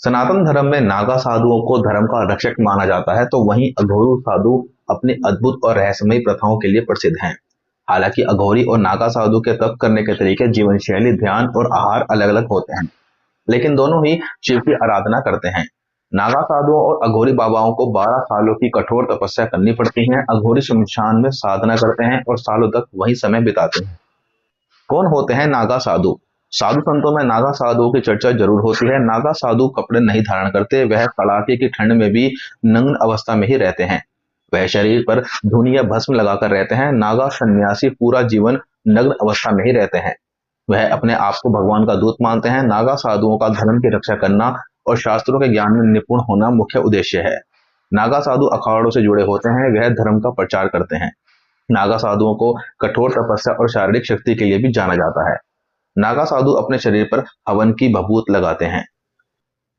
सनातन धर्म में नागा साधुओं को धर्म का रक्षक माना जाता है, तो वहीं अघोरी साधु अपनी अद्भुत और रहस्यमयी प्रथाओं के लिए प्रसिद्ध हैं। हालांकि अघोरी और नागा साधु के तप करने के तरीके, जीवन शैली, ध्यान और आहार अलग अलग होते हैं, लेकिन दोनों ही शिव की आराधना करते हैं। नागा साधुओं और अघोरी बाबाओं को 12 सालों की कठोर तपस्या करनी पड़ती है। अघोरी शमशान में साधना करते हैं और सालों तक वही समय बिताते हैं। कौन होते हैं नागा साधु? साधु संतों में नागा साधुओं की चर्चा जरूर होती है। नागा साधु कपड़े नहीं धारण करते, वह कड़ाके की ठंड में भी नग्न अवस्था में ही रहते हैं। वह शरीर पर धुनी या भस्म लगाकर रहते हैं। नागा सन्यासी पूरा जीवन नग्न अवस्था में ही रहते हैं। वह अपने आप को भगवान का दूत मानते हैं। नागा साधुओं का धर्म की रक्षा करना और शास्त्रों के ज्ञान में निपुण होना मुख्य उद्देश्य है। नागा साधु अखाड़ों से जुड़े होते हैं, वह धर्म का प्रचार करते हैं। नागा साधुओं को कठोर तपस्या और शारीरिक शक्ति के लिए भी जाना जाता है। नागा साधु अपने शरीर पर हवन की भभूत लगाते हैं।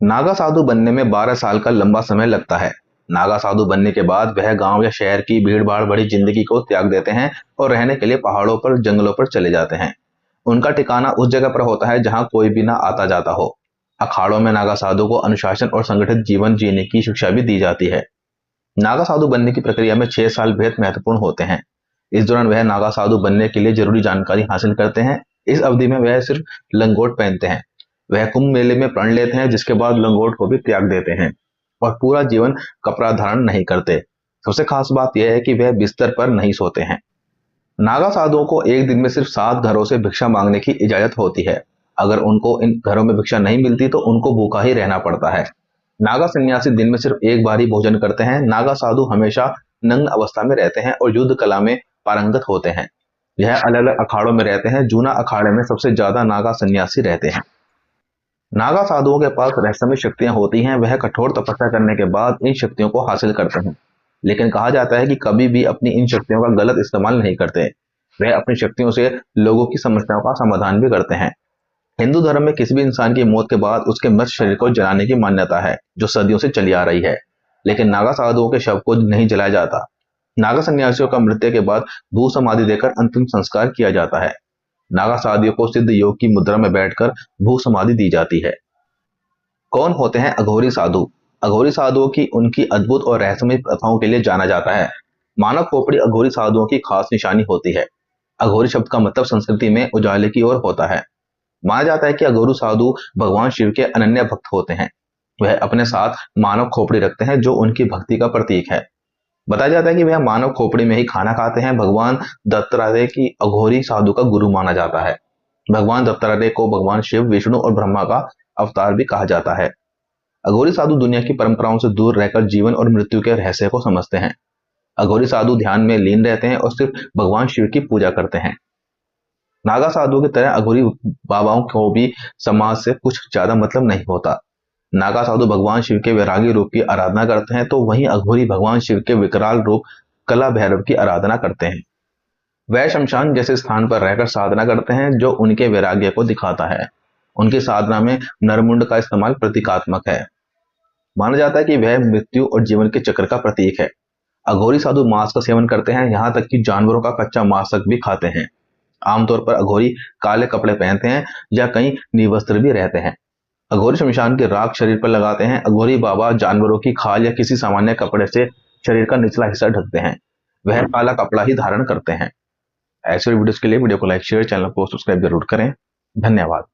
नागा साधु बनने में 12 साल का लंबा समय लगता है। नागा साधु बनने के बाद वह गांव या शहर की भीड़ भाड़ भरी जिंदगी को त्याग देते हैं और रहने के लिए पहाड़ों पर, जंगलों पर चले जाते हैं। उनका ठिकाना उस जगह पर होता है जहां कोई भी ना आता जाता हो। अखाड़ों में नागा साधु को अनुशासन और संगठित जीवन जीने की शिक्षा भी दी जाती है। नागा साधु बनने की प्रक्रिया में 6 साल बेहद महत्वपूर्ण होते हैं। इस दौरान वह नागा साधु बनने के लिए जरूरी जानकारी हासिल करते हैं। इस अवधि में वह सिर्फ लंगोट पहनते हैं। वह कुंभ मेले में प्रण लेते हैं, जिसके बाद लंगोट को भी त्याग देते हैं और पूरा जीवन कपड़ा धारण नहीं करते। सबसे खास बात यह है कि वह बिस्तर पर नहीं सोते हैं। नागा साधुओं को एक दिन में सिर्फ 7 घरों से भिक्षा मांगने की इजाजत होती है। अगर उनको इन घरों में भिक्षा नहीं मिलती तो उनको भूखा ही रहना पड़ता है। नागा सन्यासी दिन में सिर्फ एक बार ही भोजन करते हैं। नागा साधु हमेशा नग्न अवस्था में रहते हैं और युद्ध कला में पारंगत होते हैं। यह अलग अलग अखाड़ों में रहते हैं। जूना अखाड़े में सबसे ज्यादा नागा सन्यासी रहते हैं। नागा साधुओं के पास रहस्यमय शक्तियां होती हैं। वह कठोर तपस्या करने के बाद इन शक्तियों को हासिल करते हैं, लेकिन कहा जाता है कि कभी भी अपनी इन शक्तियों का गलत इस्तेमाल नहीं करते। वह अपनी शक्तियों से लोगों की समस्याओं का समाधान भी करते हैं। हिंदू धर्म में किसी भी इंसान की मौत के बाद उसके मृत शरीर को जलाने की मान्यता है, जो सदियों से चली आ रही है। लेकिन नागा साधुओं के शव को नहीं जलाया जाता। नागा सन्यासियों का मृत्यु के बाद भू समाधि देकर अंतिम संस्कार किया जाता है। नागा साधुओं को सिद्ध योग की मुद्रा में बैठकर भू समाधि दी जाती है। कौन होते हैं अघोरी साधु? अघोरी साधुओं की उनकी अद्भुत और रहस्यमय प्रथाओं के लिए जाना जाता है। मानव खोपड़ी अघोरी साधुओं की खास निशानी होती है। अघोरी शब्द का मतलब संस्कृति में उजाले की ओर होता है। माना जाता है कि अघोरी साधु भगवान शिव के अनन्य भक्त होते हैं। वह अपने साथ मानव खोपड़ी रखते हैं, जो उनकी भक्ति का प्रतीक है। बताया जाता है कि वह मानव खोपड़ी में ही खाना खाते हैं। भगवान दत्तात्रेय की अघोरी साधु का गुरु माना जाता है। भगवान दत्तात्रेय को भगवान शिव, विष्णु और ब्रह्मा का अवतार भी कहा जाता है। अघोरी साधु दुनिया की परंपराओं से दूर रहकर जीवन और मृत्यु के रहस्य को समझते हैं। अघोरी साधु ध्यान में लीन रहते हैं और सिर्फ भगवान शिव की पूजा करते हैं। नागा साधु की तरह अघोरी बाबाओं को भी समाज से कुछ ज्यादा मतलब नहीं होता। नागा साधु भगवान शिव के वैरागी रूप की आराधना करते हैं, तो वहीं अघोरी भगवान शिव के विकराल रूप कला भैरव की आराधना करते हैं। वह शमशान जैसे स्थान पर रहकर साधना करते हैं, जो उनके वैराग्य को दिखाता है। उनकी साधना में नरमुंड का इस्तेमाल प्रतीकात्मक है। माना जाता है कि वह मृत्यु और जीवन के चक्र का प्रतीक है। अघोरी साधु मांस का सेवन करते हैं, यहाँ तक कि जानवरों का कच्चा मांस तक भी खाते हैं। आमतौर पर अघोरी काले कपड़े पहनते हैं या कहीं निवस्त्र भी रहते हैं। अघोरी शमशान की राख शरीर पर लगाते हैं। अघोरी बाबा जानवरों की खाल या किसी सामान्य कपड़े से शरीर का निचला हिस्सा ढकते हैं। वह काला कपड़ा ही धारण करते हैं। ऐसे वीडियोस के लिए वीडियो को लाइक, शेयर, चैनल को सब्सक्राइब जरूर करें। धन्यवाद।